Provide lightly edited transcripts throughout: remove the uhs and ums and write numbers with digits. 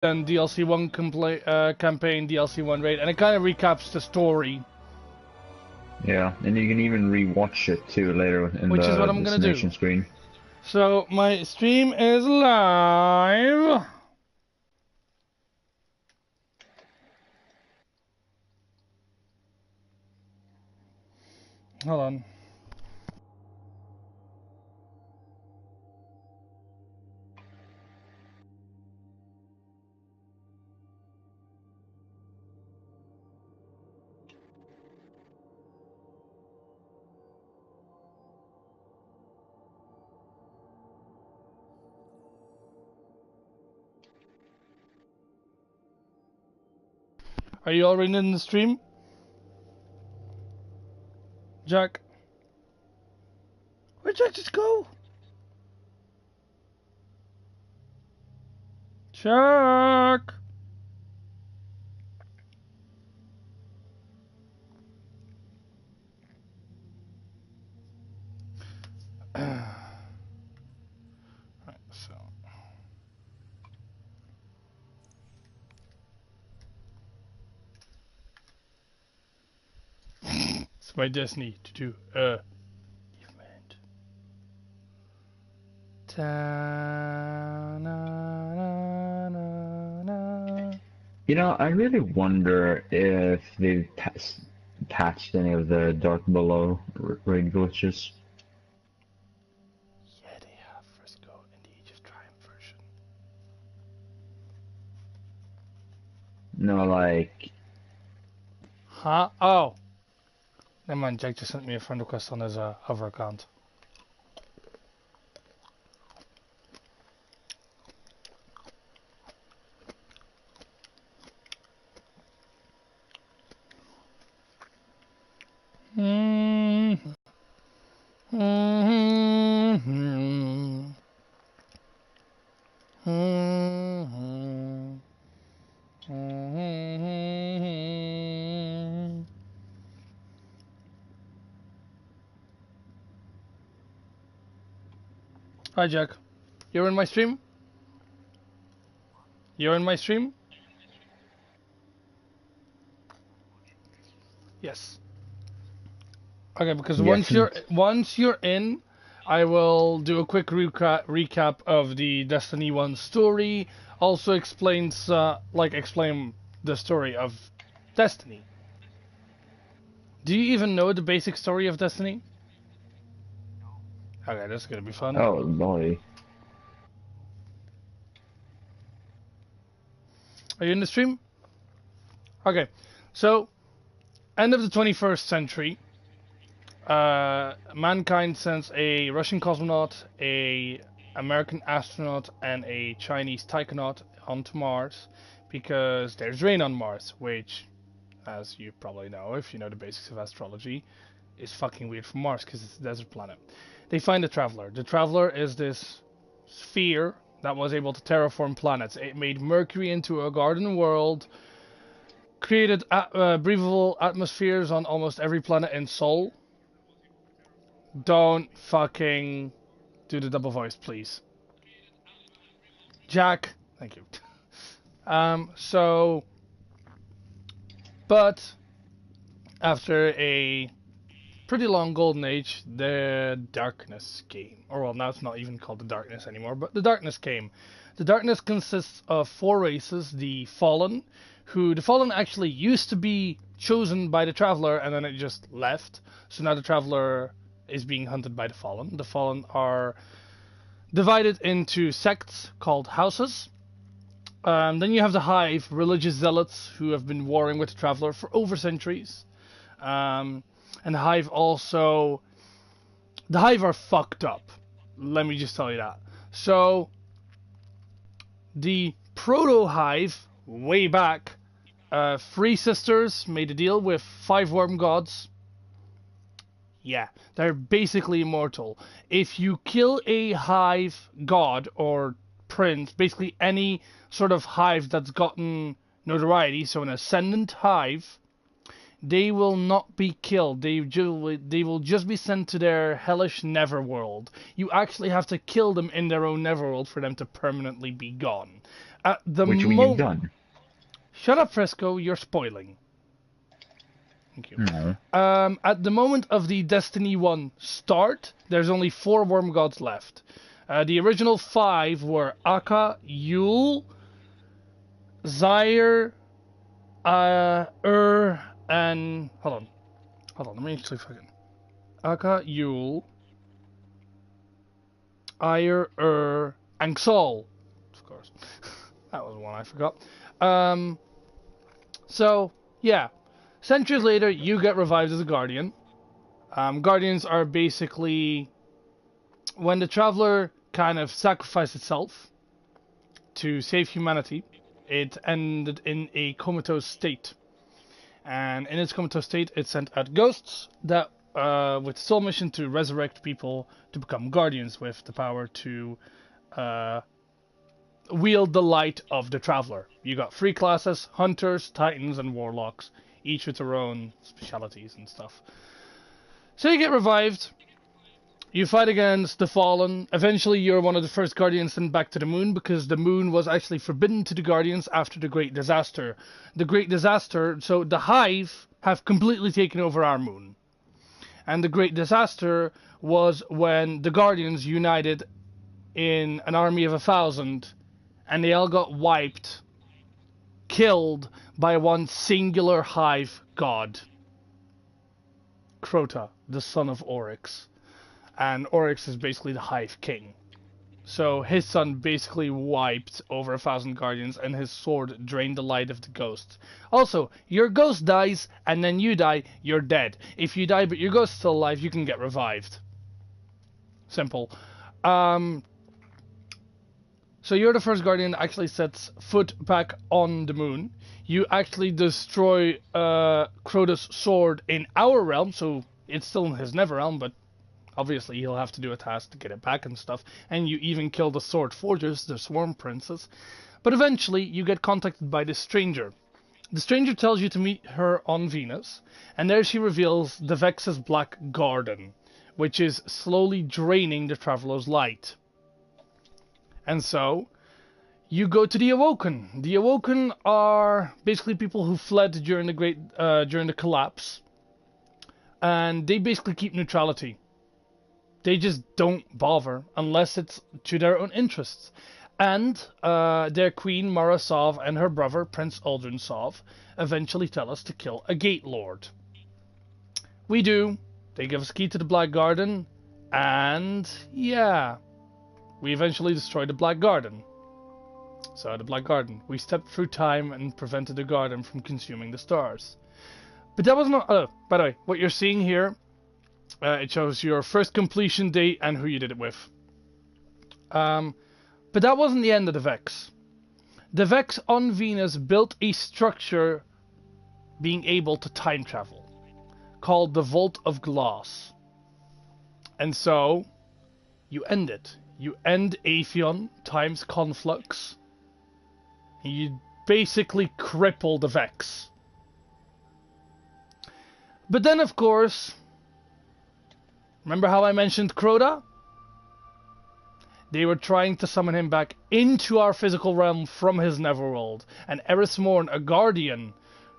then DLC 1 campaign, DLC 1 raid, and it kind of recaps the story. Yeah, and you can even re-watch it too later in Which is what the I'm gonna do. destination screen. So my stream is live. Hold on. Are you already in the stream? Jack? Where'd Jack just go? Jack! Right, so. It's my destiny to do event. You know, I really wonder if they've patched any of the Dark Below raid glitches. Yeah, they have Frisco in the Age of Triumph version. No, like... Huh? Oh. Never mind, Jack just sent me a friend request on his other account. Hi, Jack. You're in my stream? You're in my stream? Yes. Okay, because Yes, once you're in, I will do a quick recap of the Destiny 1 story. Also explains explain the story of Destiny. Do you even know the basic story of Destiny? Okay, this is gonna be fun. oh boy. Are you in the stream? Okay, so end of the 21st century. Mankind sends a Russian cosmonaut, a American astronaut, and a Chinese taikonaut onto Mars because there's rain on Mars, which, as you probably know if you know the basics of astrology, is fucking weird for Mars because it's a desert planet. They find the Traveler. The Traveler is this sphere that was able to terraform planets. It made Mercury into a garden world, created breathable atmospheres on almost every planet in Sol. Don't fucking do the double voice, please. Jack, thank you. But after a pretty long golden age, the darkness came. Or well, now it's not even called the darkness anymore, but the darkness came. The darkness consists of 4 races: the Fallen, who the Fallen actually used to be chosen by the Traveler, and then it just left. So now the Traveler is being hunted by the Fallen. The Fallen are divided into sects called houses. Then you have the Hive, religious zealots who have been warring with the Traveler for over centuries. And the Hive also... The Hive are fucked up. Let me just tell you that. So, the Proto-Hive, way back, 3 sisters made a deal with 5 worm gods. Yeah, they're basically immortal. If you kill a Hive god or prince, basically any sort of Hive that's gotten notoriety, so an ascendant Hive, they will not be killed. They will just be sent to their hellish netherworld. You actually have to kill them in their own netherworld for them to permanently be gone. At the Which we've done. Shut up, Fresco. You're spoiling. Thank you. No. At the moment of the Destiny 1 start, there's only 4 worm gods left. The original 5 were Akka, Yule, Zaire, and... Hold on, let me actually fucking... Akka, Yule, Ire, and Xol. Of course. That was one I forgot. So, yeah. Centuries later, you get revived as a Guardian. Guardians are basically... When the Traveler kind of sacrificed itself to save humanity, it ended in a comatose state. And in its comatose state, it sent out ghosts that, with the sole mission to resurrect people to become Guardians with the power to wield the light of the Traveler. You got 3 classes: Hunters, Titans, and Warlocks, each with their own specialities and stuff. So you get revived. You fight against the Fallen. Eventually, you're one of the first Guardians sent back to the Moon, because the Moon was actually forbidden to the Guardians after the Great Disaster. The Great Disaster, so the Hive have completely taken over our Moon. And the Great Disaster was when the Guardians united in an army of 1,000, and they all got wiped, killed by one singular Hive god. Crota, the son of Oryx. And Oryx is basically the Hive King. So his son basically wiped over 1,000 Guardians, and his sword drained the light of the ghosts. Also, your ghost dies, and then you die, you're dead. If you die but your ghost is still alive, you can get revived. Simple. So you're the first Guardian that actually sets foot back on the Moon. You actually destroy Crota's sword in our realm, so it's still in his Netherrealm, but obviously he'll have to do a task to get it back and stuff. And you even kill the Sword Forgers, the Swarm Princes. But eventually you get contacted by this stranger. The stranger tells you to meet her on Venus, and there she reveals the Vex's Black Garden, which is slowly draining the Traveler's light. And so, you go to the Awoken. The Awoken are basically people who fled during the collapse, and they basically keep neutrality. They just don't bother unless it's to their own interests. And their queen, Mara Sov, and her brother, Prince Aldrin Sov, eventually tell us to kill a Gate Lord. We do. They give us a key to the Black Garden, and yeah, we eventually destroy the Black Garden. So the Black Garden. We stepped through time and prevented the garden from consuming the stars. But that was not... by the way, what you're seeing here, it shows your first completion date and who you did it with. But that wasn't the end of the Vex. The Vex on Venus built a structure being able to time travel, called the Vault of Glass. And so, you end it. You end Atheon times Conflux. And you basically cripple the Vex. But then, of course, remember how I mentioned Crota? They were trying to summon him back into our physical realm from his Netherworld. And Eris Morn, a Guardian,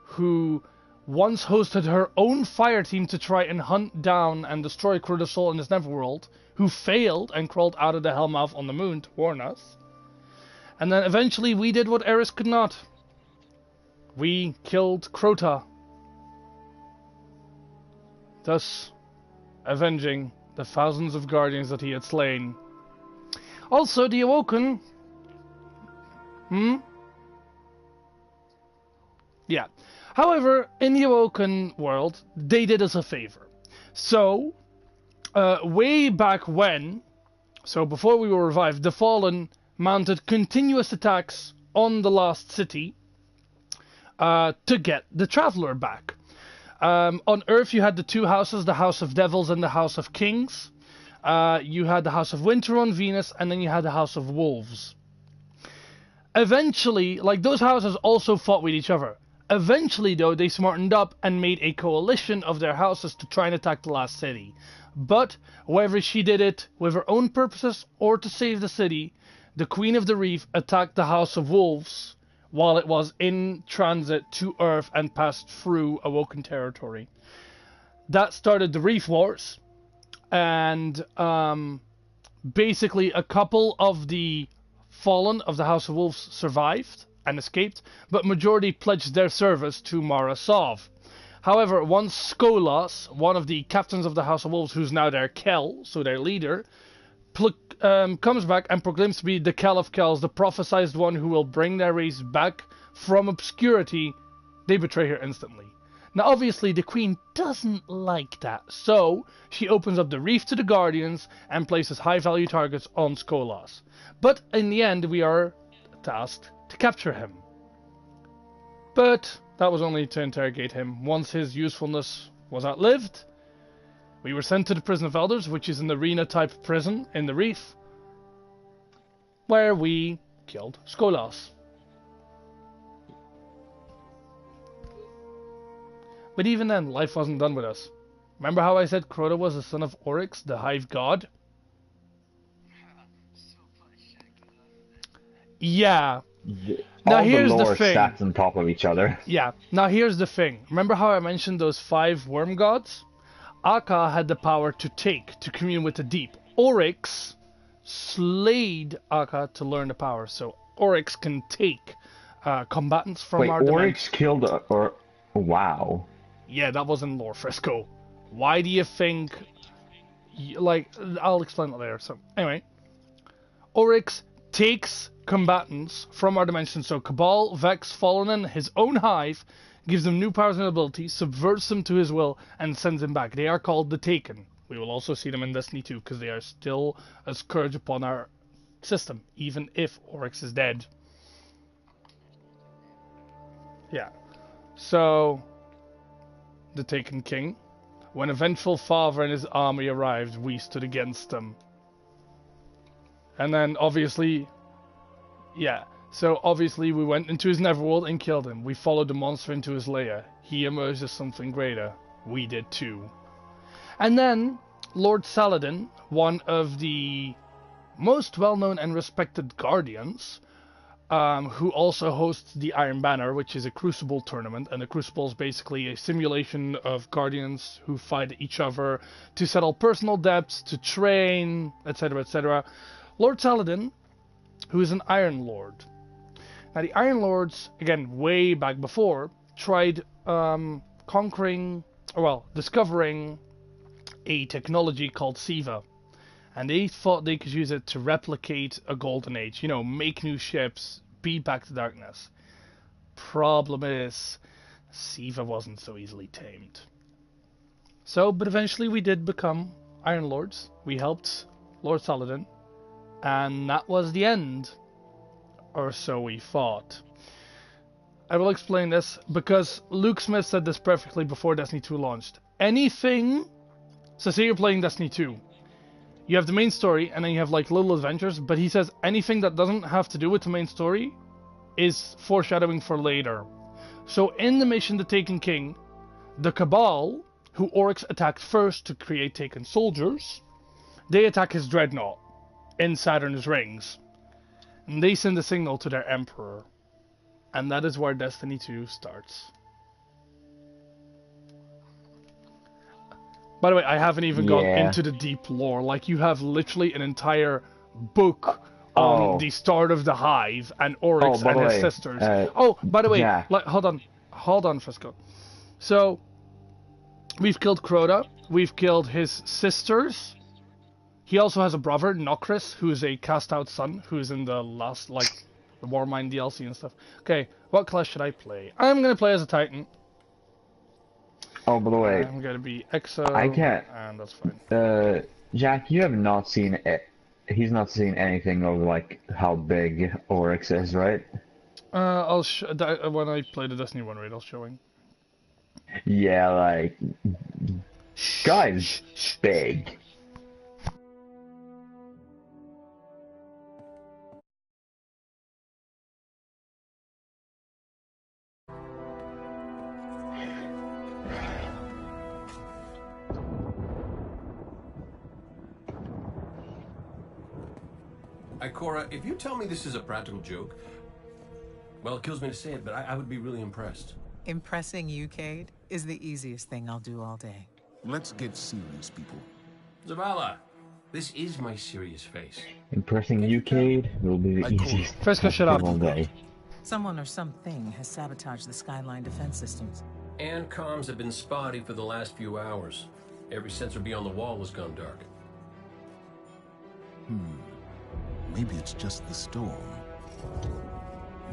who once hosted her own fire team to try and hunt down and destroy Crota's soul in his Netherworld, who failed and crawled out of the Hellmouth on the Moon to warn us. And then eventually we did what Eris could not. We killed Crota, thus avenging the thousands of Guardians that he had slain. Also, the Awoken... Yeah. However, in the Awoken world, they did us a favor. So, way back when, so before we were revived, the Fallen mounted continuous attacks on the Lost City to get the Traveler back. On Earth, you had the 2 houses, the House of Devils and the House of Kings. You had the House of Winter on Venus, and then you had the House of Wolves. Eventually, like, those houses also fought with each other. Eventually, though, they smartened up and made a coalition of their houses to try and attack the last city. But, whether she did it with her own purposes or to save the city, the Queen of the Reef attacked the House of Wolves while it was in transit to Earth and passed through Awoken territory. That started the Reef Wars, and basically a couple of the Fallen of the House of Wolves survived and escaped, but majority pledged their service to Mara Sov. However, once Skolas, one of the captains of the House of Wolves, who's now their Kel, so their leader, comes back and proclaims to be the Kel of Kells, the prophesized one who will bring their race back from obscurity, they betray her instantly. Now, obviously, the Queen doesn't like that, so she opens up the reef to the Guardians and places high-value targets on Skolas. But in the end, we are tasked to capture him. But that was only to interrogate him. Once his usefulness was outlived, we were sent to the Prison of Elders, which is an arena-type prison in the reef, where we killed Skolas. But even then, life wasn't done with us. Remember how I said Crota was the son of Oryx, the Hive God? Yeah. Now All here's the lore the thing. stacks on top of each other. Yeah. Now here's the thing. Remember how I mentioned those 5 worm gods? Akka had the power to commune with the deep. Oryx slayed Akka to learn the power, so Oryx can take combatants from our dimension. Oryx killed or wow. Yeah, that was in Lore Frisco. Why do you think... Like, I'll explain it later. So, anyway. Oryx takes combatants from our dimension. So, Cabal, Vex, Fallen, and his own hive, gives them new powers and abilities, subverts them to his will, and sends them back. They are called the Taken. We will also see them in Destiny 2, because they are still a scourge upon our system, even if Oryx is dead. Yeah. So... the Taken King. When a vengeful father and his army arrived, we stood against them. And then, obviously... yeah. So, obviously, we went into his Neverworld and killed him. We followed the monster into his lair. He emerged as something greater. We did too. And then, Lord Saladin, one of the most well-known and respected Guardians... who also hosts the Iron Banner, which is a Crucible tournament, and the Crucible is basically a simulation of Guardians who fight each other to settle personal debts, to train, etc., etc. Lord Saladin, who is an Iron Lord. Now, the Iron Lords, again, way back before, tried discovering a technology called Siva. And they thought they could use it to replicate a golden age. You know, make new ships, beat back the darkness. Problem is, Siva wasn't so easily tamed. So, but eventually we did become Iron Lords. We helped Lord Saladin. And that was the end. Or so we thought. I will explain this because Luke Smith said this perfectly before Destiny 2 launched. Anything... So say you're playing Destiny 2. You have the main story, and then you have like little adventures, but he says anything that doesn't have to do with the main story is foreshadowing for later. So in the mission The Taken King, the Cabal, who Oryx attacked first to create Taken soldiers, they attack his dreadnought in Saturn's rings. And they send a signal to their Emperor. And that is where Destiny 2 starts. By the way, I haven't even gone into the deep lore. Like, you have literally an entire book on the start of the Hive and Oryx and his sisters. By the way, hold on, Frisco. So, we've killed Crota. We've killed his sisters. He also has a brother, Nokris, who is a cast-out son, who is in the last, like, the Warmind DLC and stuff. Okay, what class should I play? I'm gonna play as a Titan. Oh, by the way, I'm gonna be Exo. I can't. And that's fine. Jack, you have not seen it. He's not seen anything of like how big Oryx is, right? I'll when I play the Destiny 1 raid, I'll show him. Yeah, like guy's big. Ikora, if you tell me this is a practical joke, well, it kills me to say it, but I would be really impressed. Impressing you, Cade, is the easiest thing I'll do all day. Let's get serious, people. Zavala, this is my serious face. Impressing you, Cade, will be the easiest Fresco, shut up. all day. Someone or something has sabotaged the Skyline defense systems. And comms have been spotty for the last few hours. Every sensor beyond the wall has gone dark. Maybe it's just the storm.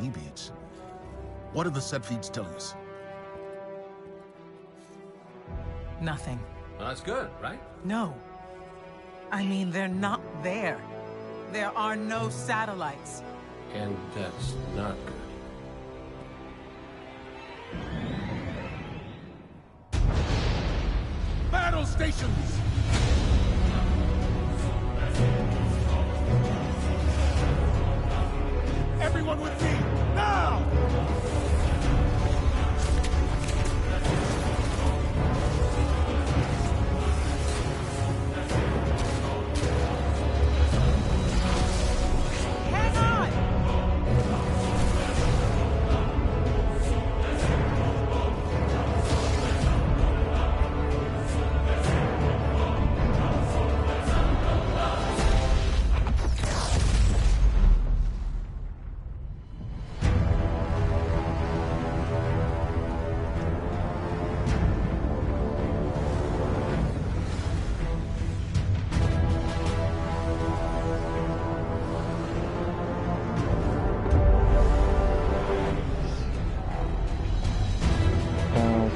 Maybe it's... What are the set feeds telling us? Nothing. Well, that's good, right? No. I mean, they're not there. There are no satellites. And that's not good. Battle stations! Everyone with me, now! Hang on!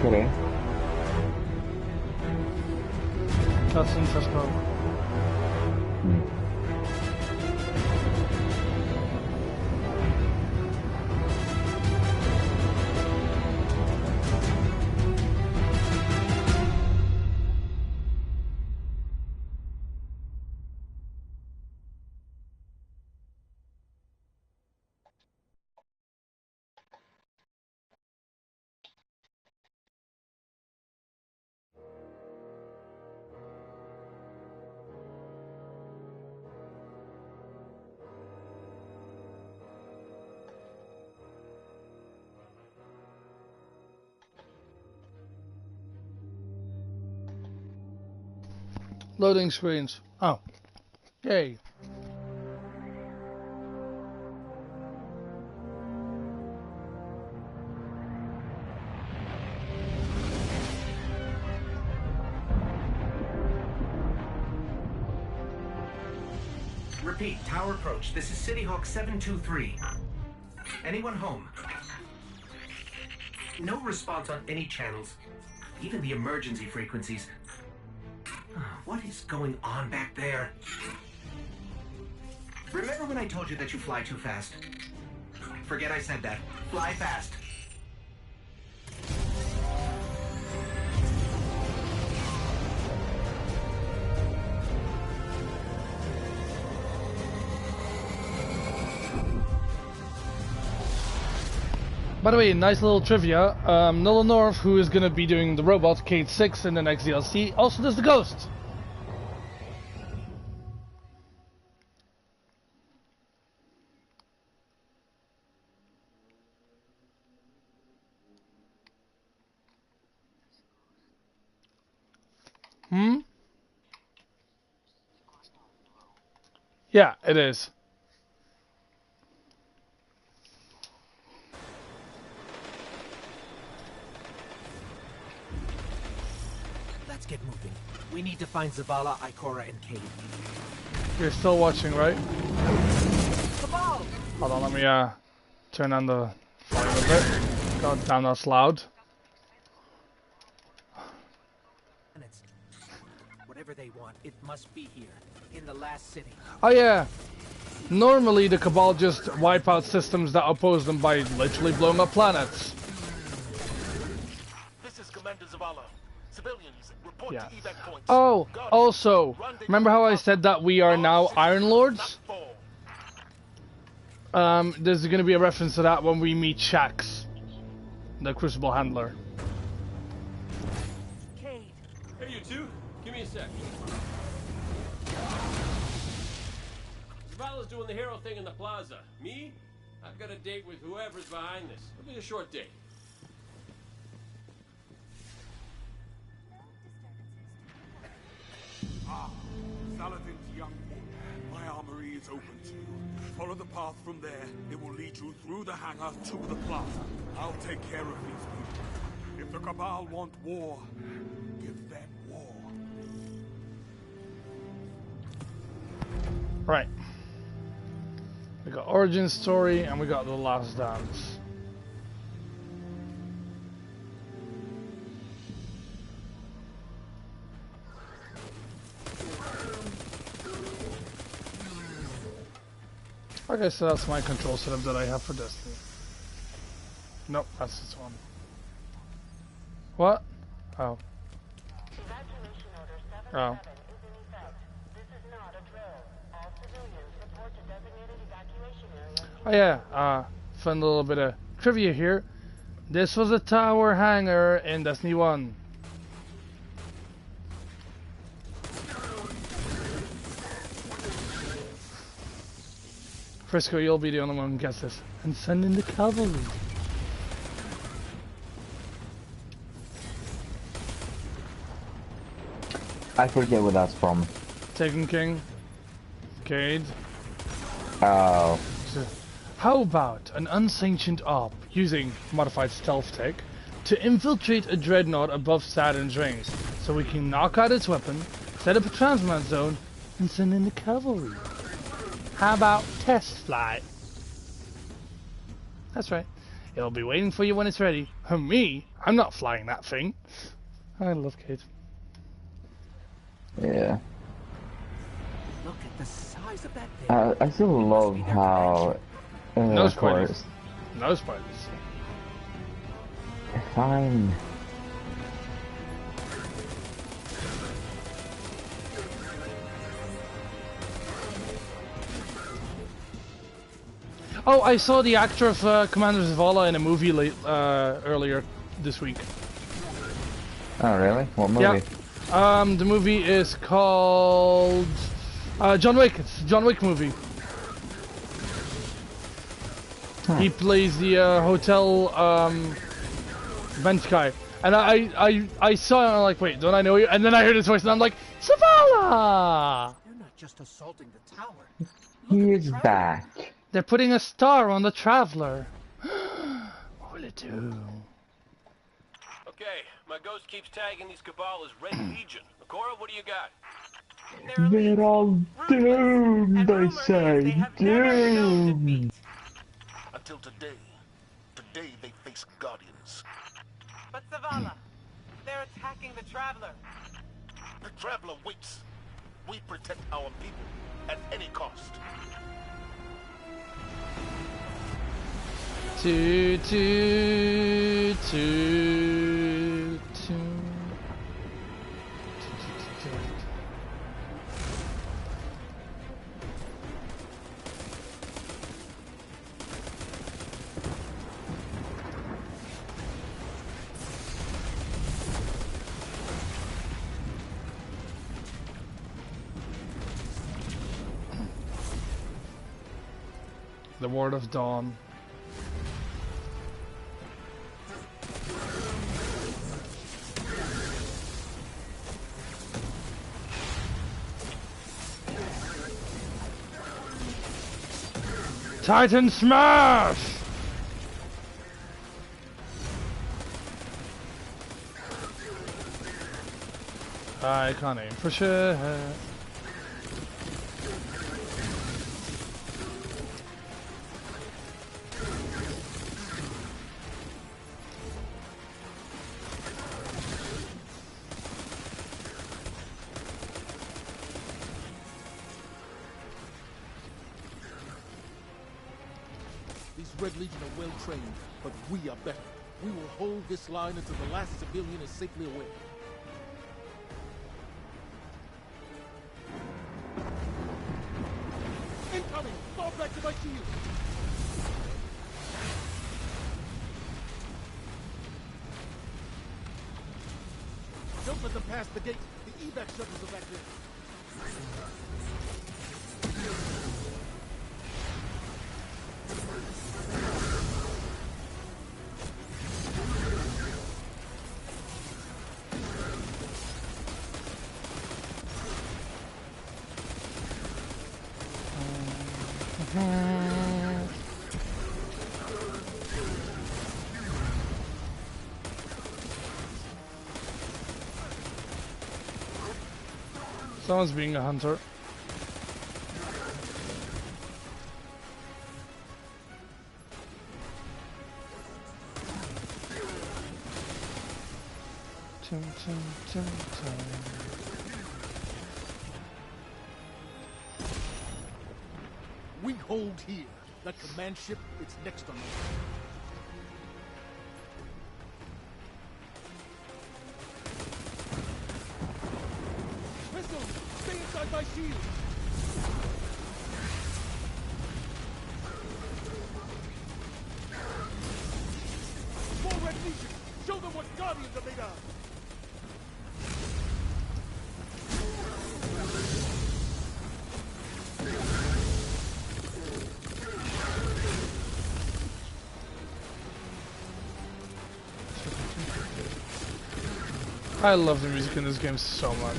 Okay. That's interesting. Loading screens. Oh. Yay. Repeat, tower approach. This is City Hawk 723. Anyone home? No response on any channels, even the emergency frequencies. What is going on back there? Remember when I told you that you fly too fast? Forget I said that. Fly fast. By the way, nice little trivia. Nolan North, who is going to be doing the robot, Cade 6 in the next DLC, also does the ghost. Yeah, it is. Let's get moving. We need to find Zavala, Ikora, and Cade. You're still watching, right? Cabal! Hold on, let me turn on the volume a bit. God damn, that's loud. Whatever they want, it must be here, in the last city. Oh yeah. Normally the Cabal just wipe out systems that oppose them by literally blowing up planets. This is Commander Zavala. Civilians, report Yeah. to evac points. Oh, Guardians, also, remember how I said that we are now Iron Lords? There's gonna be a reference to that when we meet Shax, the Crucible Handler. Cade! Hey, you two. Give me a sec. Zavala's doing the hero thing in the plaza. Me? I've got a date with whoever's behind this. It'll be a short date. Ah, Saladin's young boy. My armory is open to you. Follow the path from there. It will lead you through the hangar to the plaza. I'll take care of these people. If the Cabal want war, give them war. Right. We got origin story and we got the last dance. Okay, so that's my control setup that I have for Destiny. Nope, that's this one. What? Oh. Evacuation order 77 Oh. is in effect. This is not a drill. All civilians report to designated evacuation areas. Oh yeah, fun little bit of trivia here. This was a tower hangar in Destiny 1. Frisco, you'll be the only one who gets this. And send in the cavalry. I forget where that's from. Taken King. Cade. Oh. How about an unsanctioned op using modified stealth tech to infiltrate a dreadnought above Saturn's rings so we can knock out its weapon, set up a transmat zone, and send in the cavalry? How about test flight? That's right. It'll be waiting for you when it's ready. Me? I'm not flying that thing. I love Cade. Yeah. Look at the size of that thing. I still love how. No of spoilers. course, No spoilers. fine. Oh, I saw the actor of Commander Zavala in a movie earlier this week. Oh really? What movie? Yeah. The movie is called John Wick. It's a John Wick movie. He plays the hotel bench guy, and I saw it and I'm like, wait, don't I know you? And then I heard his voice and I'm like, Zavala! You're not just assaulting the tower. He is back. They're putting a star on the Traveler. What will it do? Okay, my ghost keeps tagging these Cabal as Red Legion. Akora, what do you got? They're all doomed, I say. Doomed. Until today. Today they face Guardians. But Zavala, they're attacking the Traveler. The Traveler waits. We protect our people at any cost. Toot, toot, toot, toot. The Word of Dawn. Titan Smash! I can't aim for shit. These Red Legion are well trained, but we are better. We will hold this line until the last civilian is safely away. Incoming! Fall back to my shield! Don't let them pass the gate. The evac shuttles are back there. Someone's being a hunter. Tim, tim, tim, tim. We hold here. That command ship, it's next on the list. Missiles! Stay inside my shield! More Red Legion! Show them what Guardians are made of! I love the music in this game so much.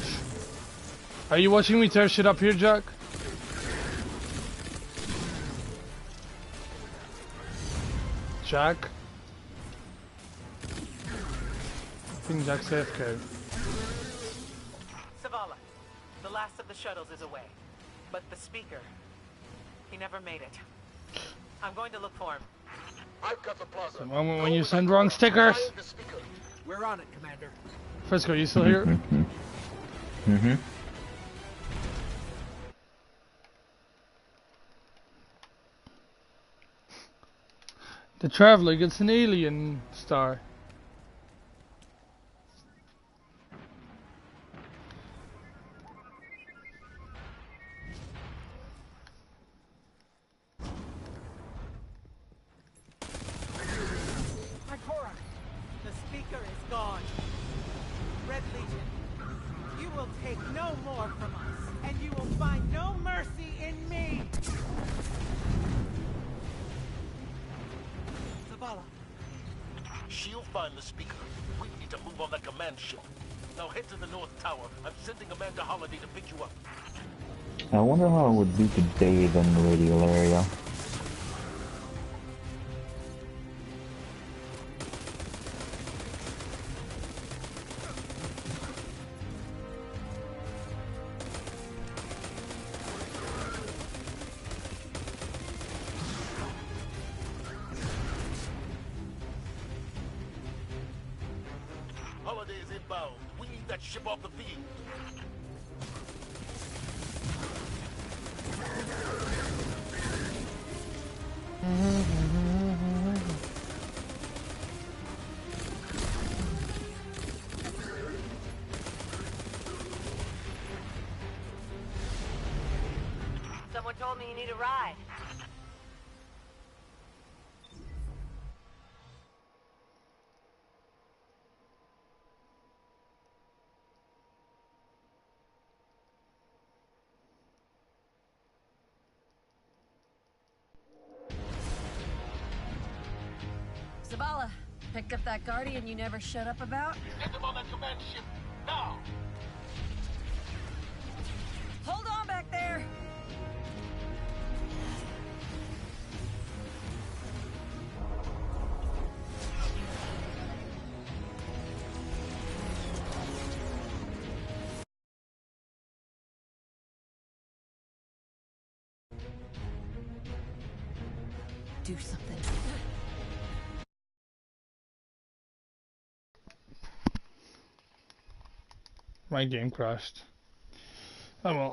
Are you watching me tear shit up here, Jack? Jack? I think Jack's AFK. Zavala, the last of the shuttles is away. But the speaker, he never made it. I'm going to look for him. I've got the plaza. The moment when you send wrong stickers. Find the speaker. We're on it, Commander. Frisco, you still here? Mm-hmm. The Traveler gets an alien star. The speaker is gone. Red Legion, you will take no more from us, and you will find no mercy in me. Zavala. She'll find the speaker. We need to move on that command ship. Now head to the North Tower. I'm sending Amanda Holiday to pick you up. I wonder how it would be to bathe in the radial area. Holiday is inbound. We need that ship off the field. Someone told me you need a ride. Zavala, picked up that Guardian you never shut up about? Get them on that command ship now. Hold on back there! Do something. My game crashed. Oh well.